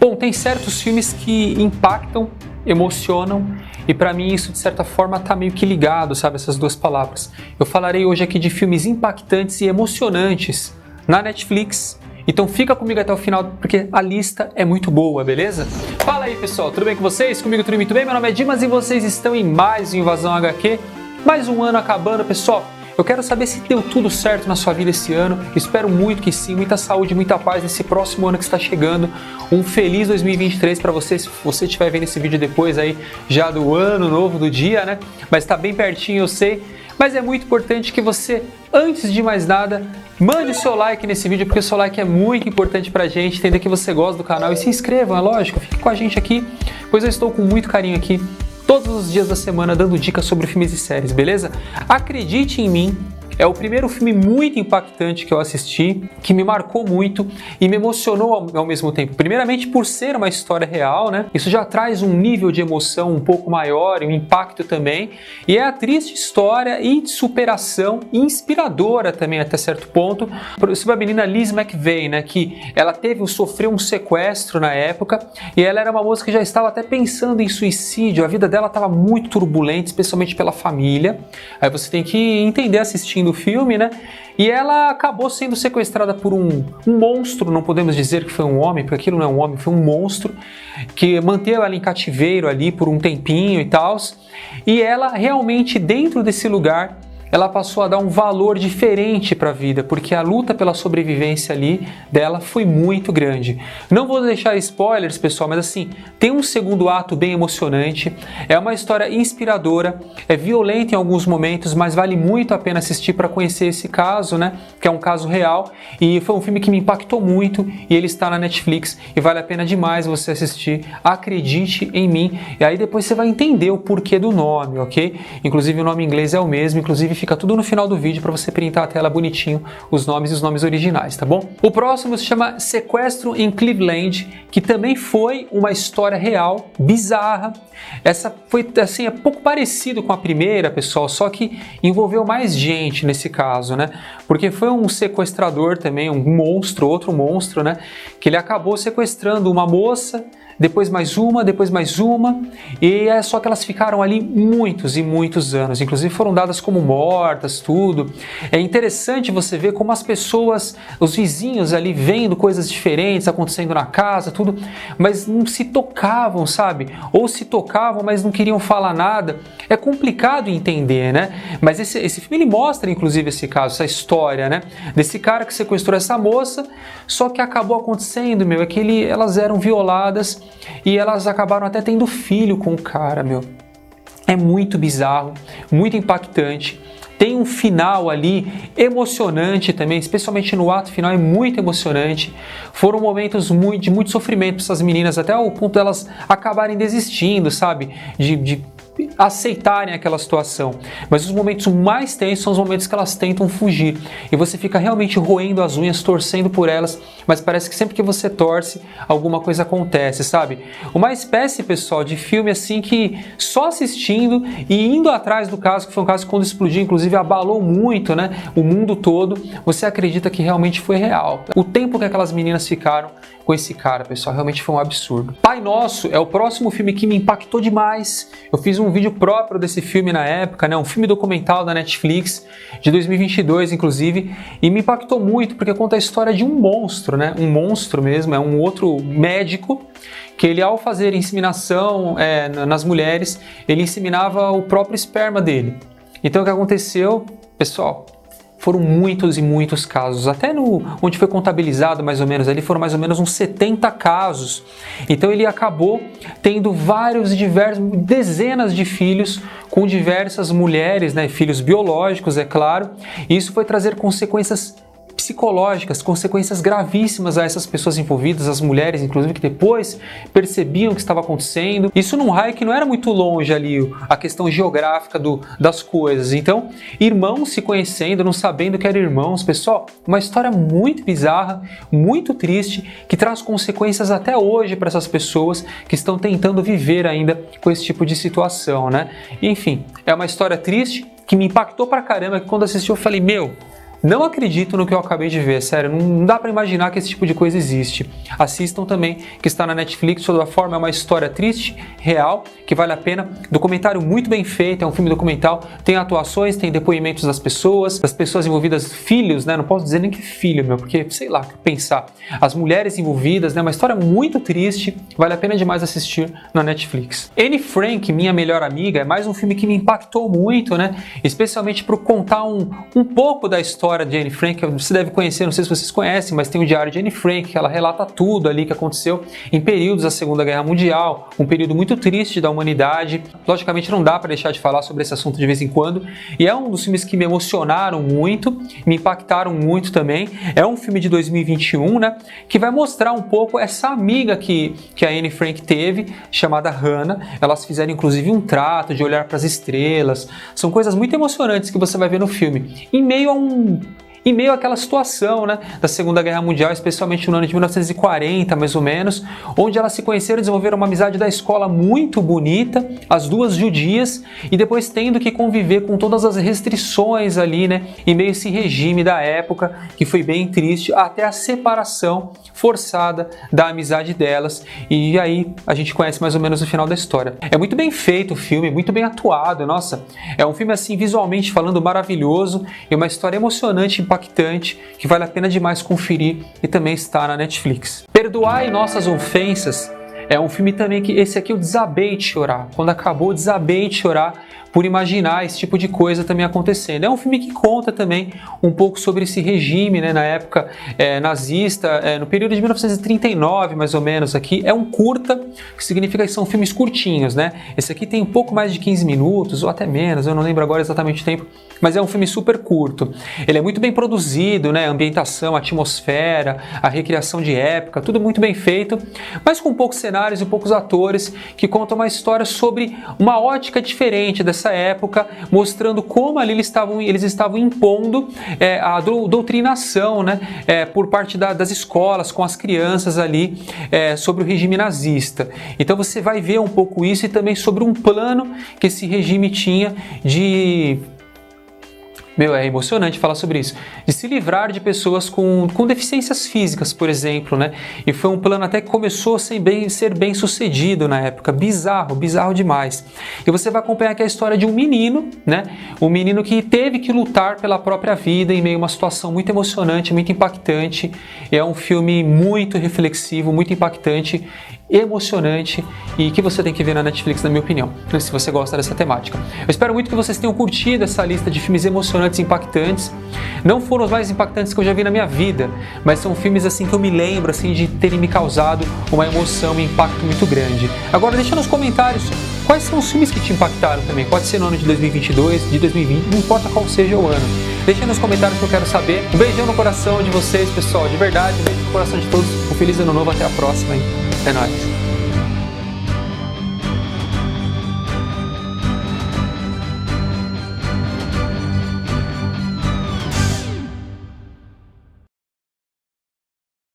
Bom, tem certos filmes que impactam, emocionam, e para mim isso de certa forma tá meio que ligado, sabe, essas duas palavras. Eu falarei hoje aqui de filmes impactantes e emocionantes na Netflix, então fica comigo até o final porque a lista é muito boa, beleza? Fala aí pessoal, tudo bem com vocês? Comigo tudo muito bem, meu nome é Dimas e vocês estão em mais um Invasão HQ, mais um ano acabando, pessoal. Eu quero saber se deu tudo certo na sua vida esse ano, espero muito que sim, muita saúde, muita paz nesse próximo ano que está chegando, um feliz 2023 para você, se você estiver vendo esse vídeo depois aí, já do ano novo, do dia, né, mas está bem pertinho eu sei, mas é muito importante que você, antes de mais nada, mande o seu like nesse vídeo, porque o seu like é muito importante pra gente, entender que você gosta do canal e se inscrevam, é lógico, fique com a gente aqui, pois eu estou com muito carinho aqui, todos os dias da semana dando dicas sobre filmes e séries, beleza? Acredite em mim, é o primeiro filme muito impactante que eu assisti, que me marcou muito e me emocionou ao mesmo tempo. Primeiramente por ser uma história real, né? Isso já traz um nível de emoção um pouco maior e um impacto também. E é a triste história e de superação inspiradora também até certo ponto sobre a menina Liz McVey, né? Que ela sofreu um sequestro na época e ela era uma moça que já estava até pensando em suicídio. A vida dela estava muito turbulenta, especialmente pela família. Aí você tem que entender assistindo o filme, né? E ela acabou sendo sequestrada por um monstro, não podemos dizer que foi um homem, porque aquilo não é um homem, foi um monstro que manteve ela em cativeiro ali por um tempinho e tal. E ela realmente dentro desse lugar ela passou a dar um valor diferente para a vida, porque a luta pela sobrevivência ali dela foi muito grande. Não vou deixar spoilers, pessoal, mas assim, tem um segundo ato bem emocionante, é uma história inspiradora, é violenta em alguns momentos, mas vale muito a pena assistir para conhecer esse caso, né? Que é um caso real, e foi um filme que me impactou muito, e ele está na Netflix, e vale a pena demais você assistir, acredite em mim, e aí depois você vai entender o porquê do nome, ok? Inclusive o nome em inglês é o mesmo, inclusive fica tudo no final do vídeo para você printar a tela bonitinho, os nomes e os nomes originais, tá bom? O próximo se chama Sequestro em Cleveland, que também foi uma história real, bizarra. Essa foi, assim, é pouco parecido com a primeira, pessoal, só que envolveu mais gente nesse caso, né? Porque foi um sequestrador também, um monstro, outro monstro, né? Que ele acabou sequestrando uma moça, depois mais uma, e é só que elas ficaram ali muitos e muitos anos, inclusive foram dadas como mortas, tudo. É interessante você ver como as pessoas, os vizinhos ali vendo coisas diferentes acontecendo na casa, tudo, mas não se tocavam, sabe? Ou se tocavam, mas não queriam falar nada. É complicado entender, né? Mas esse filme ele mostra, inclusive, esse caso, essa história, né? Desse cara que sequestrou essa moça, só que acabou acontecendo, é que elas eram violadas e elas acabaram até tendo filho com o cara, É muito bizarro, muito impactante. Tem um final ali emocionante também, especialmente no ato final, é muito emocionante. Foram momentos de muito sofrimento para essas meninas, até o ponto delas acabarem desistindo, sabe? De aceitarem aquela situação. Mas os momentos mais tensos são os momentos que elas tentam fugir. E você fica realmente roendo as unhas, torcendo por elas, mas parece que sempre que você torce, alguma coisa acontece, sabe? Uma espécie, pessoal, de filme assim que só assistindo e indo atrás do caso, que foi um caso que quando explodiu, inclusive abalou muito, né? O mundo todo, você acredita que realmente foi real. O tempo que aquelas meninas ficaram com esse cara, pessoal, realmente foi um absurdo. Pai Nosso é o próximo filme que me impactou demais. Eu fiz um vídeo próprio desse filme na época, né? Um filme documental da Netflix, de 2022, inclusive, e me impactou muito porque conta a história de um monstro, né? Um monstro mesmo, é um outro médico que ele, ao fazer inseminação nas mulheres, ele inseminava o próprio esperma dele. Então o que aconteceu, pessoal? Foram muitos e muitos casos, até onde foi contabilizado mais ou menos, ali foram mais ou menos uns 70 casos. Então ele acabou tendo dezenas de filhos com diversas mulheres, né, filhos biológicos, é claro, e isso foi trazer consequências psicológicas, consequências gravíssimas a essas pessoas envolvidas, as mulheres inclusive, que depois percebiam o que estava acontecendo. Isso num raio que não era muito longe ali, a questão geográfica das coisas. Então, irmãos se conhecendo, não sabendo que eram irmãos. Pessoal, uma história muito bizarra, muito triste, que traz consequências até hoje para essas pessoas que estão tentando viver ainda com esse tipo de situação, né? Enfim, é uma história triste que me impactou pra caramba, que quando assisti eu falei, Não acredito no que eu acabei de ver, sério, não dá pra imaginar que esse tipo de coisa existe. Assistam também, que está na Netflix, de toda forma é uma história triste, real, que vale a pena. Documentário muito bem feito, é um filme documental, tem atuações, tem depoimentos das pessoas envolvidas, filhos, né, não posso dizer nem que filho, porque, sei lá, pensar. As mulheres envolvidas, né, uma história muito triste, vale a pena demais assistir na Netflix. Anne Frank, Minha Melhor Amiga, é mais um filme que me impactou muito, né, especialmente por contar um pouco da história de Anne Frank. Você deve conhecer, não sei se vocês conhecem, mas tem o Diário de Anne Frank, que ela relata tudo ali que aconteceu em períodos da Segunda Guerra Mundial, um período muito triste da humanidade. Logicamente não dá para deixar de falar sobre esse assunto de vez em quando, e é um dos filmes que me emocionaram muito, me impactaram muito também. É um filme de 2021, né, que vai mostrar um pouco essa amiga que a Anne Frank teve, chamada Hannah. Elas fizeram inclusive um trato de olhar para as estrelas. São coisas muito emocionantes que você vai ver no filme, em meio àquela situação, né, da Segunda Guerra Mundial, especialmente no ano de 1940, mais ou menos, onde elas se conheceram e desenvolveram uma amizade da escola muito bonita, as duas judias, e depois tendo que conviver com todas as restrições ali, né, em meio a esse regime da época, que foi bem triste, até a separação forçada da amizade delas, e aí a gente conhece mais ou menos o final da história. É muito bem feito o filme, muito bem atuado, nossa, é um filme assim, visualmente falando, maravilhoso, e uma história emocionante, impactante, que vale a pena demais conferir, e também está na Netflix. Perdoai Nossas Ofensas é um filme também que esse aqui eu desabei de chorar. Quando acabou, eu desabei de chorar por imaginar esse tipo de coisa também acontecendo. É um filme que conta também um pouco sobre esse regime, né, na época nazista, no período de 1939, mais ou menos. Aqui é um curta, que significa que são filmes curtinhos, né? Esse aqui tem um pouco mais de 15 minutos, ou até menos, eu não lembro agora exatamente o tempo, mas é um filme super curto. Ele é muito bem produzido, né? A ambientação, a atmosfera, a recriação de época, tudo muito bem feito, mas com poucos cenários e poucos atores, que contam uma história sobre uma ótica diferente dessa época, mostrando como ali eles estavam impondo a doutrinação, né, por parte das escolas, com as crianças ali, sobre o regime nazista. Então você vai ver um pouco isso, e também sobre um plano que esse regime tinha de... é emocionante falar sobre isso. De se livrar de pessoas com deficiências físicas, por exemplo, né? E foi um plano até que começou a ser bem sucedido na época. Bizarro demais. E você vai acompanhar aqui a história de um menino, né? Um menino que teve que lutar pela própria vida em meio a uma situação muito emocionante, muito impactante. É um filme muito reflexivo, muito impactante, emocionante, e que você tem que ver na Netflix, na minha opinião, se você gosta dessa temática. Eu espero muito que vocês tenham curtido essa lista de filmes emocionantes e impactantes. Não foram os mais impactantes que eu já vi na minha vida, mas são filmes assim que eu me lembro assim de terem me causado uma emoção e um impacto muito grande. Agora deixa nos comentários quais são os filmes que te impactaram também. Pode ser no ano de 2022, de 2020, não importa qual seja o ano. Deixa nos comentários que eu quero saber. Um beijão no coração de vocês, pessoal, de verdade, um beijo no coração de todos. Um feliz ano novo, até a próxima, hein? É nóis.